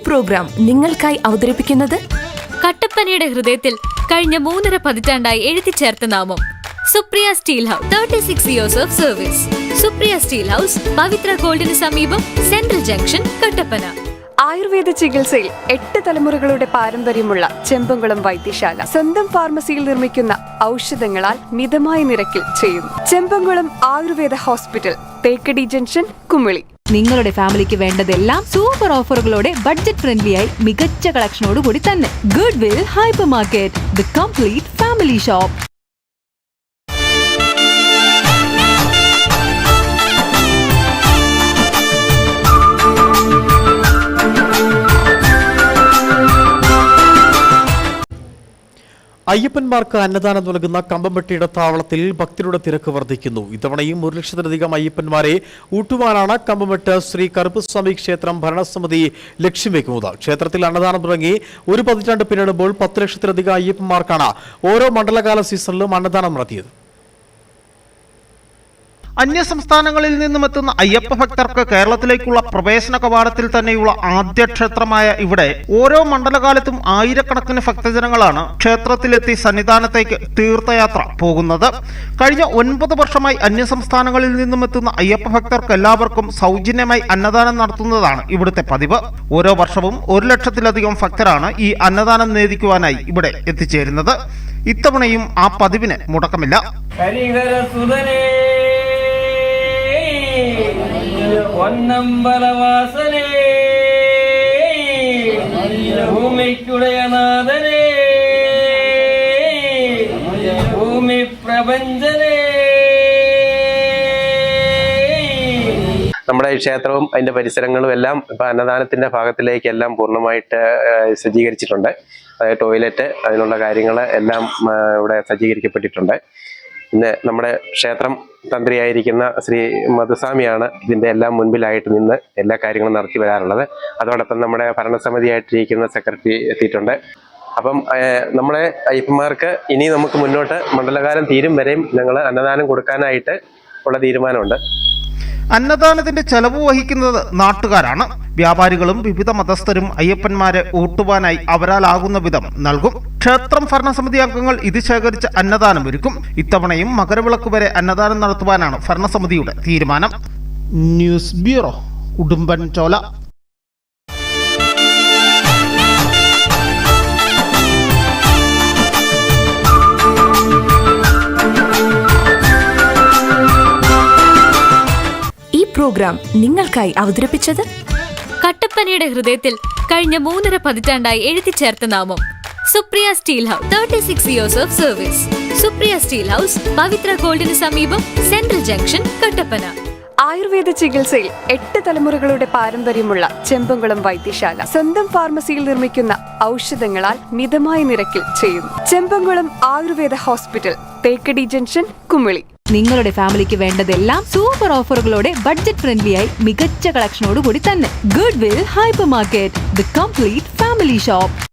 Programme നിങ്ങൾക്കായി അവതരിപ്പിക്കുന്നത് കട്ടപ്പനയുടെ ഹൃദയത്തിൽ കഴിഞ്ഞ 3.5 പതിറ്റാണ്ടായി എഴുതിച്ചേർത്ത നാമം Supriya steel house. 36 years of service. Supriya steel house, Pavithra ഗോൾഡിന് സമീപം, സെൻട്രൽ ജംഗ്ഷൻ, കട്ടപ്പന. ആയുർവേദ ചികിത്സയിൽ 8 തലമുറകളുടെ പാരമ്പര്യമുള്ള ചെമ്പംകുളം വൈദ്യശാല സ്വന്തം ഫാർമസിയിൽ നിർമ്മിക്കുന്ന ഔഷധങ്ങളാൽ മിതമായ നിരക്കിൽ ചെയ്യുന്നു. Chembankulam Ayurveda hospital, Thekkady junction, Kumily. നിങ്ങളുടെ ഫാമിലിക്ക് വേണ്ടതെല്ലാം സൂപ്പർ ഓഫറുകളോടെ ബഡ്ജറ്റ് ഫ്രണ്ട്ലിയായി മികച്ച കളക്ഷനോട് കൂടി തന്നെ. Good will hyper market, the complete family shop. അയ്യപ്പന്മാർക്ക് അന്നദാനം നൽകുന്ന കമ്പംമെട്ടിയുടെ താവളത്തിൽ ഭക്തരുടെ തിരക്ക് വർദ്ധിക്കുന്നു. ഇത്തവണയും 1 ലക്ഷത്തിലധികം അയ്യപ്പന്മാരെ ഊട്ടുവാനാണ് കമ്പംമെട്ട് ശ്രീ കറുപ്പസ്വാമി ക്ഷേത്രം ഭരണസമിതി ലക്ഷ്യം വെക്കുന്നത്. ക്ഷേത്രത്തിൽ അന്നദാനം തുടങ്ങി 1 പതിറ്റാണ്ട് പിന്നിടുമ്പോൾ 10 ലക്ഷത്തിലധികം അയ്യപ്പന്മാർക്കാണ് ഓരോ മണ്ഡലകാല സീസണിലും അന്നദാനം നടത്തിയത്. അന്യസംസ്ഥാനങ്ങളിൽ നിന്നും എത്തുന്ന അയ്യപ്പ ഭക്തർക്ക് കേരളത്തിലേക്കുള്ള പ്രവേശന കവാടത്തിൽ തന്നെയുള്ള ആദ്യ ക്ഷേത്രമായ ഇവിടെ ഓരോ മണ്ഡലകാലത്തും ആയിരക്കണക്കിന് ഭക്തജനങ്ങളാണ് ക്ഷേത്രത്തിലെത്തി സന്നിധാനത്തേക്ക് തീർത്ഥയാത്ര പോകുന്നത്. കഴിഞ്ഞ 9 വർഷമായി അന്യസംസ്ഥാനങ്ങളിൽ നിന്നും എത്തുന്ന അയ്യപ്പ ഭക്തർക്ക് എല്ലാവർക്കും സൗജന്യമായി അന്നദാനം നടത്തുന്നതാണ് ഇവിടുത്തെ പതിവ്. ഓരോ വർഷവും 1 ലക്ഷത്തിലധികം ഭക്തരാണ് ഈ അന്നദാനം നേദിക്കുവാനായി ഇവിടെ എത്തിച്ചേരുന്നത്. ഇത്തവണയും ആ പതിവിന് മുടക്കമില്ല. പൊന്നമ്പലവാസനേ, ഭൂമിക്കുടയനാഥനേ, ഭൂമി പ്രപഞ്ചനേ. നമ്മുടെ ക്ഷേത്രവും അതിന്റെ പരിസരങ്ങളും എല്ലാം ഇപ്പൊ അന്നദാനത്തിന്റെ ഭാഗത്തിലേക്കെല്ലാം പൂർണ്ണമായിട്ട് സജ്ജീകരിച്ചിട്ടുണ്ട്. അതായത് ടോയ്ലറ്റ്, അതിനുള്ള കാര്യങ്ങൾ എല്ലാം ഇവിടെ സജ്ജീകരിക്കപ്പെട്ടിട്ടുണ്ട്. പിന്നെ നമ്മുടെ ക്ഷേത്രം തന്ത്രിയായിരിക്കുന്ന ശ്രീ മധുസ്വാമിയാണ് ഇതിന്റെ എല്ലാം മുൻപിലായിട്ട് നിന്ന് എല്ലാ കാര്യങ്ങളും നടത്തി വരാറുള്ളത്. അതോടൊപ്പം നമ്മുടെ ഭരണസമിതിയായിട്ടിരിക്കുന്ന സെക്രട്ടറി എത്തിയിട്ടുണ്ട്. അപ്പം നമ്മളെ അയ്യപ്പന്മാർക്ക് ഇനി നമുക്ക് മുന്നോട്ട് മണ്ഡലകാലം തീരും വരെയും ഞങ്ങൾ അന്നദാനം കൊടുക്കാനായിട്ട് ഉള്ള തീരുമാനമുണ്ട്. അന്നദാനത്തിന്റെ ചെലവ് വഹിക്കുന്നത് നാട്ടുകാരാണ്. വ്യാപാരികളും വിവിധ മതസ്ഥരും അയ്യപ്പന്മാരെ ഊട്ടുവാനായി അവരാലാകുന്ന വിധം നൽകും. ക്ഷേത്രം ഭരണസമിതി അംഗങ്ങൾ ഇത് ശേഖരിച്ച് അന്നദാനം ഒരുക്കും. ഇത്തവണയും മകരവിളക്ക് വരെ അന്നദാനം നടത്തുവാനാണ് ഭരണസമിതിയുടെ തീരുമാനം. News bureau, Udumbanchola. പ്രോഗ്രാം നിങ്ങൾക്കായി അവതരിപ്പിച്ചത് കട്ടപ്പനയുടെ ഹൃദയത്തിൽ കഴിഞ്ഞ 3.5 പതിറ്റാണ്ടായി എഴുതിച്ചേർത്ത നാമം Supriya steel house. 36 years of service. Supriya steel house, Pavithra ഗോൾഡിന് സമീപം, സെൻട്രൽ ജംഗ്ഷൻ, കട്ടപ്പന. ആയുർവേദ ചികിത്സയിൽ 8 തലമുറകളുടെ പാരമ്പര്യമുള്ള ചെമ്പംകുളം വൈദ്യശാല സ്വന്തം ഫാർമസിയിൽ നിർമ്മിക്കുന്ന ഔഷധങ്ങളാൽ മിതമായ നിരക്കിൽ ചെയ്യുന്നു. Chembankulam Ayurveda hospital, Thekkady junction, Kumily. നിങ്ങളുടെ ഫാമിലിക്ക് വേണ്ടതെല്ലാം സൂപ്പർ ഓഫറുകളോടെ ബഡ്ജറ്റ് ഫ്രണ്ട്ലിയായി മികച്ച കളക്ഷനോട് കൂടി തന്നെ. Good will hyper market, the complete family shop.